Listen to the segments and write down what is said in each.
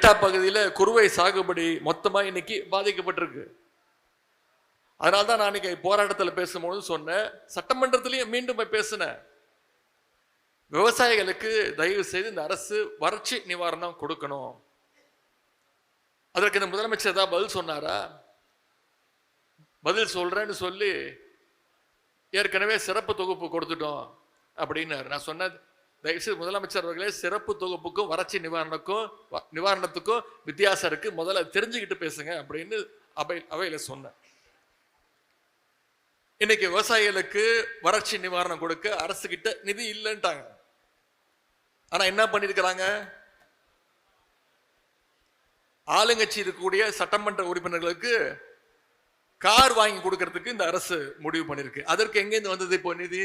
Delta பகுதியில் குறுவை சாகுபடி மொத்தமா இன்னைக்கு பாதிக்கப்பட்டிருக்கு. அதனால்தான் நான் இன்னைக்கு போராட்டத்தில் பேசும்போது சொன்னேன், சட்டமன்றத்திலையும் மீண்டும் பேசினேன், விவசாயிகளுக்கு தயவு செய்து இந்த அரசு வறட்சி நிவாரணம் கொடுக்கணும். அதற்கு இந்த முதலமைச்சர் தான் பதில் சொன்னாரா? பதில் சொல்றேன்னு சொல்லி ஏற்கனவே சிறப்பு தொகுப்பு கொடுத்துட்டோம் அப்படின்னாரு. நான் சொன்னேன், தயவுசெய்து முதலமைச்சர் அவர்களே, சிறப்பு தொகுப்புக்கும் வறட்சி நிவாரணத்துக்கும் வித்தியாசம் இருக்கு, முதல்ல தெரிஞ்சுக்கிட்டு பேசுங்க அப்படின்னு அவையில சொன்னேன். இன்னைக்கு விவசாயிகளுக்கு வறட்சி நிவாரணம் கொடுக்க அரசு கிட்ட நிதி இல்லைன்ட்டாங்க. ஆனா என்ன பண்ணிருக்கிறாங்க, ஆளுங்கட்சி இருக்கக்கூடிய சட்டமன்ற உறுப்பினர்களுக்கு கார் வாங்கி கொடுக்கறதுக்கு இந்த அரசு முடிவு பண்ணிருக்கு. அதற்கு எங்கேருந்து வந்தது இப்போ நிதி?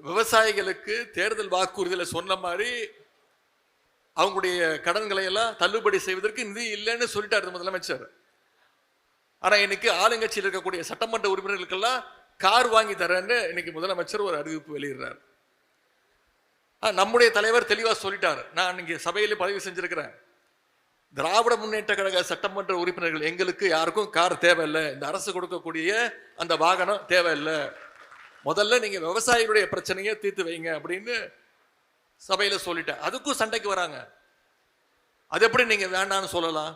விவசாயிகளுக்கு தேர்தல் வாக்குறுதியில சொன்ன மாதிரி அவங்களுடைய கடன்களை எல்லாம் தள்ளுபடி செய்வதற்கு நிதி இல்லைன்னு சொல்லிட்டாரு முதலமைச்சர். ஆனா இன்னைக்கு ஆளுங்கட்சியில் இருக்கக்கூடிய சட்டமன்ற உறுப்பினர்களுக்கெல்லாம் கார் வாங்கி தரேன்னு இன்னைக்கு முதலமைச்சர் ஒரு அறிவிப்பு வெளியிடுறார். நம்முடைய தலைவர் தெளிவா சொல்லிட்டாரு, நான் இங்க சபையிலே பதிவு செஞ்சிருக்கிறேன், திராவிட முன்னேற்ற கழக சட்டமன்ற உறுப்பினர்கள் எங்களுக்கு யாருக்கும் கார் தேவையில்லை, இந்த அரசு கொடுக்கக்கூடிய அந்த வாகனம் தேவையில்லை, முதல்ல நீங்க விவசாயிகளுடைய பிரச்சனையை தீர்த்து வைங்க அப்படின்னு சபையில சொல்லிட்டேன். அதுக்கும் சண்டைக்கு வராங்க. அது எப்படி நீங்க வேண்டான்னு சொல்லலாம்?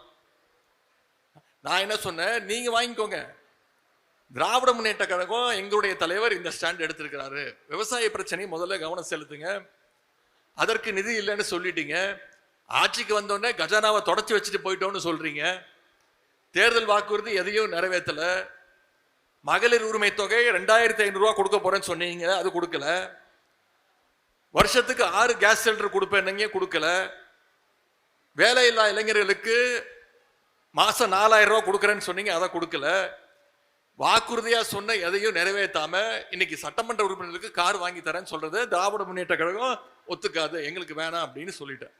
நான் என்ன சொன்னேன், நீங்க வாங்கிக்கோங்க, திராவிட முன்னேற்ற கழகம் எங்களுடைய தலைவர் இந்த ஸ்டாண்ட் எடுத்திருக்கிறாரு, விவசாய பிரச்சனையை முதல்ல கவனம் செலுத்துங்க, அதற்கு நிதி இல்லைன்னு சொல்லிட்டீங்க, ஆட்சிக்கு வந்தோடனே கஜானாவை தொடச்சி வச்சுட்டு போயிட்டோம்னு சொல்றீங்க, தேர்தல் வாக்குறுதி எதையும் நிறைவேற்றல, மகளிர் உரிமை தொகை 2500 ரூபா கொடுக்க போறேன்னு சொன்னீங்க, அது கொடுக்கல, வருஷத்துக்கு 6 கேஸ் சிலிண்டர் கொடுப்பேன் கொடுக்கல, வேலையில்லா இளைஞர்களுக்கு மாசம் 4000 ரூபா கொடுக்குறேன்னு சொன்னீங்க, அதை கொடுக்கல, வாக்குறுதியா சொன்ன எதையும் நிறைவேற்றாம இன்னைக்கு சட்டமன்ற உறுப்பினர்களுக்கு கார் வாங்கி தரேன்னு சொல்றது திராவிட முன்னேற்ற கழகம் ஒத்துக்காது, எங்களுக்கு வேணாம் அப்படின்னு சொல்லிட்டேன்.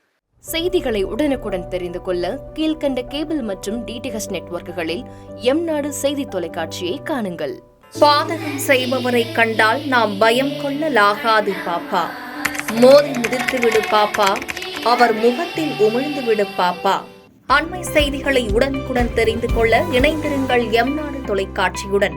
செய்திகளை உடனுக்குடன் தெரிந்து கொள்ள கீழ்கண்ட கேபிள் மற்றும் டிடிஹெச் நெட்வொர்க்குகளில் எம்நாடு செய்தி தொலைக்காட்சியை காணுங்கள். பாதகம் செய்பவரை கண்டால் நாம் பயம் கொள்ளலாகாது பாப்பா, மோதி மிதித்துவிடு பாப்பா, அவர் முகத்தில் உமிழ்ந்துவிடு பாப்பா. அண்மை செய்திகளை உடனுக்குடன் தெரிந்து கொள்ள இணைந்திருங்கள் எம்நாடு தொலைக்காட்சியுடன்.